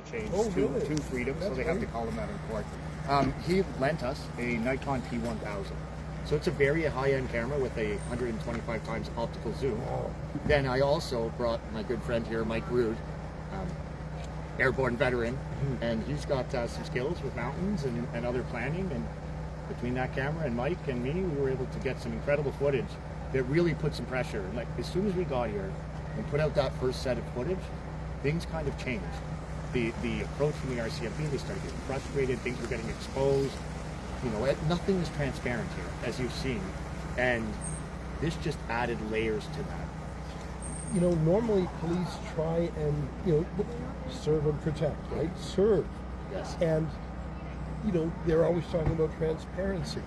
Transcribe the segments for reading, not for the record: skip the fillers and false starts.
changed Oh, really? to Freedom, That's so they have to great. call him that in court. He lent us a Nikon P1000. So it's a very high-end camera with a 125 times optical zoom. Oh. Then I also brought my good friend here, Mike Rood, airborne veteran, and he's got some skills with mountains and other planning. And between that camera and Mike and me, we were able to get some incredible footage that really put some pressure. Like as soon as we got here and put out that first set of footage, things kind of changed. The approach from the RCMP, they started getting frustrated, things were getting exposed. You know, nothing is transparent here, as you've seen. And this just added layers to that. You know, normally police try and, serve and protect, right? Serve. Yes. And, they're always talking about transparency.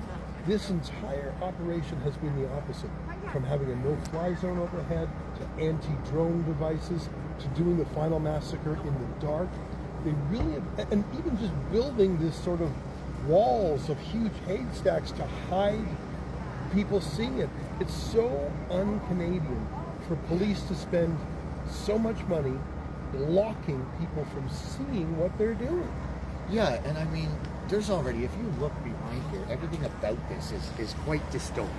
This entire operation has been the opposite. From having a no-fly zone overhead, to anti-drone devices, to doing the final massacre in the dark. They really have, and even just building this sort of walls of huge haystacks to hide people seeing it. It's so un-Canadian for police to spend so much money blocking people from seeing what they're doing. Yeah, and I mean, there's already, if you look behind here, everything about this is quite dystopian.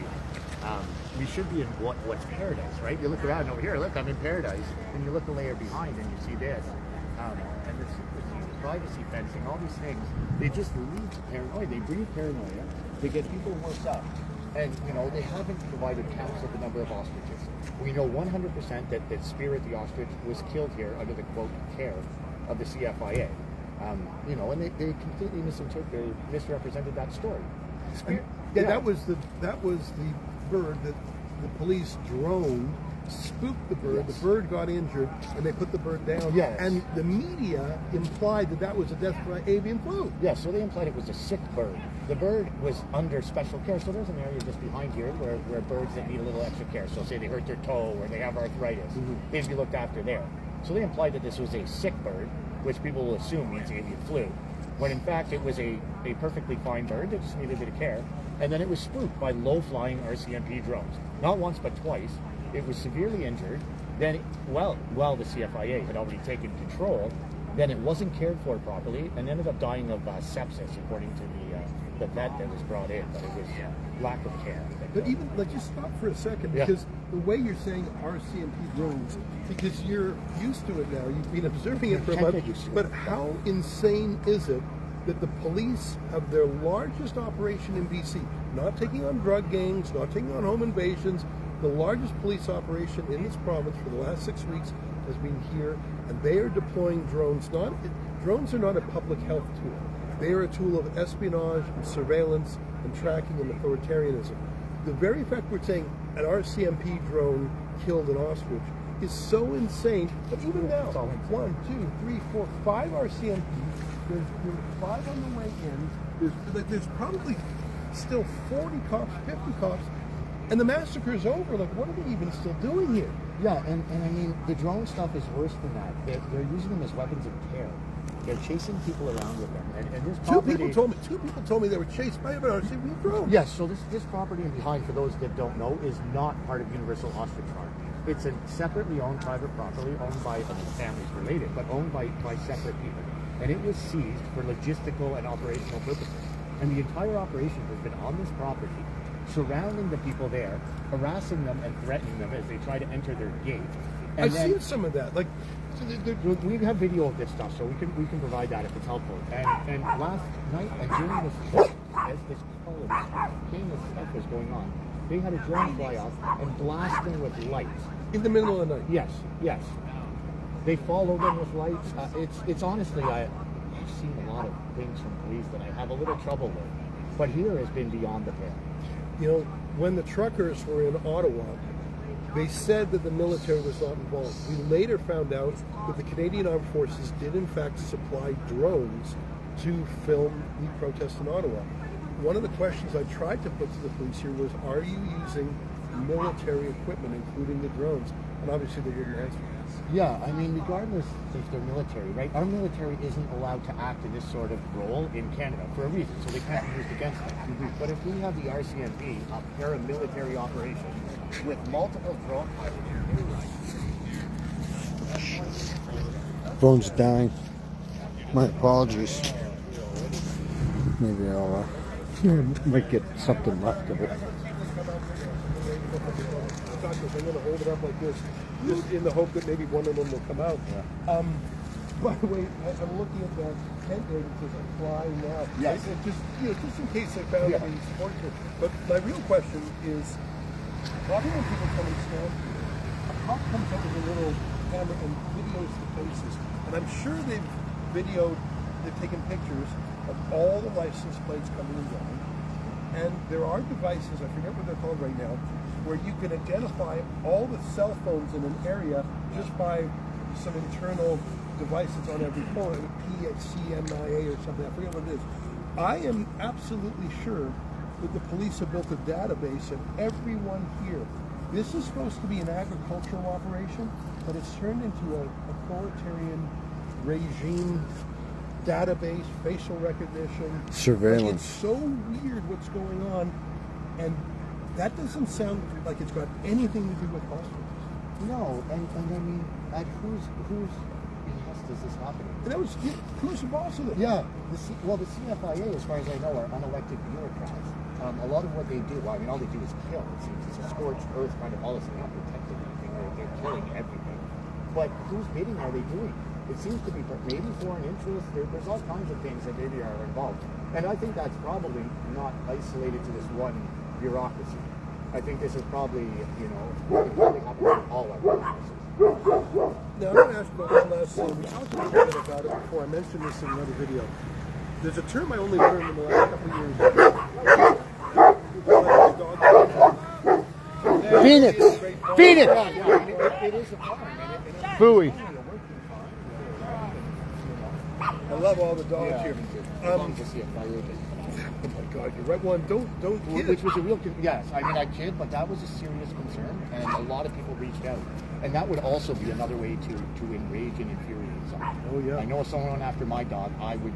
We should be in what's paradise, right? You look around over here, look, I'm in paradise, and you look a layer behind and you see this. And this privacy fencing, all these things, they just lead to paranoia. They breed paranoia. They get people worked up. And, they haven't provided counts of the number of ostriches. We know 100% that Spirit the ostrich was killed here under the, quote, care of the CFIA. And they completely misrepresented that story. That was the bird that the police droned, spooked the bird. Yes. The bird got injured, and they put the bird down. Yes. And the media implied that was a death by avian flu. Yeah, so they implied it was a sick bird. The bird was under special care. So there's an area just behind here where birds that need a little extra care. So say they hurt their toe or they have arthritis, they'd be looked after there. So they implied that this was a sick bird, which people will assume means avian flu, when in fact it was a perfectly fine bird that just needed a bit of care. And then it was spooked by low-flying RCMP drones. Not once, but twice. It was severely injured. Then, while the CFIA had already taken control, then it wasn't cared for properly and ended up dying of sepsis, according to the vet that was brought in. But it was lack of care. But even, just stop for a second, because the way you're saying RCMP drones, because you're used to it now, you've been observing it for a month, but how insane is it that the police have their largest operation in BC, not taking on drug gangs, not taking on home invasions, the largest police operation in this province for the last 6 weeks has been here, and they are deploying drones. Drones are not a public health tool. They are a tool of espionage and surveillance and tracking and authoritarianism. The very fact we're saying an RCMP drone killed an ostrich is so insane, but even now, 1, 2, 3, 4, 5 RCMPs, there's 5 on the way in, there's probably still 40 cops, 50 cops, and the massacre is over. What are they even still doing here? Yeah, and I mean, the drone stuff is worse than that. They're using them as weapons of terror. They're chasing people around with them. And this property... Two people told me they were chased by an RCMP drone. Yes, so this property behind, for those that don't know, is not part of Universal Ostrich Farm. It's a separately owned private property owned by, families related, but owned by separate people. And it was seized for logistical and operational purposes. And the entire operation has been on this property, surrounding the people there, harassing them and threatening them as they try to enter their gate. And I've seen some of that. We have video of this stuff, so we can provide that if it's helpful. And last night, and during this, as this stuff was going on, they had a drone fly off and blast them with lights. In the middle of the night? Yes. They follow them with lights. It's honestly, I've seen a lot of things from police that I have a little trouble with. But here has been beyond the pale. When the truckers were in Ottawa, they said that the military was not involved. We later found out that the Canadian Armed Forces did in fact supply drones to film the protest in Ottawa. One of the questions I tried to put to the police here was, are you using military equipment, including the drones? And obviously they didn't answer. Yeah, I mean, regardless if they're military, right? Our military isn't allowed to act in this sort of role in Canada for a reason, so they can't be used against them. But if we have the RCMP, a paramilitary operation, with multiple drone pilots... Phone's dying. My apologies. Maybe I'll might get something left of it. I'm going to hold it up like this, just in the hope that maybe one of them will come out. Yeah. By the way, I'm looking at that tent there that says "Apply Now." Yes. Just just in case I found any support here. But my real question is, often when people come and stand here, a cop comes up with a little camera and videos the faces, and I'm sure they've taken pictures of all the license plates coming and going. And there are devices, I forget what they're called right now, where you can identify all the cell phones in an area just by some internal device that's on every phone, PCMIA or something, I forget what it is. I am absolutely sure that the police have built a database of everyone here. This is supposed to be an agricultural operation, but it's turned into an authoritarian regime database, facial recognition. Surveillance. It's so weird what's going on, and that doesn't sound like it's got anything to do with hospitals. No, and I mean, at whose behest is this happening? And that was, who's the boss of it? Yeah, the CFIA, as far as I know, are unelected bureaucrats. A lot of what they do, well, I mean, all they do is kill. It seems it's a scorched earth kind of policy. They're not protecting anything, they're killing everything. But whose bidding are they doing? It seems to be maybe foreign interests. There's all kinds of things that maybe are involved. And I think that's probably not isolated to this one bureaucracy. I think this is probably, it probably happens in all our bureaucracies. Now, I'm going to ask about one last thing. We talked a little bit about it before. I mentioned this in another video. There's a term I only learned in the last couple of years. Phoenix! Phoenix! Yeah, it is a farm. Bowie. I love all the dogs here. As long as you see a fire. Oh my God, you're right. One, don't kid. Which was a real, yes, I mean, I kid, but that was a serious concern, and a lot of people reached out. And that would also be another way to enrage and infuriate someone. Oh, yeah. I know if someone went after my dog, I would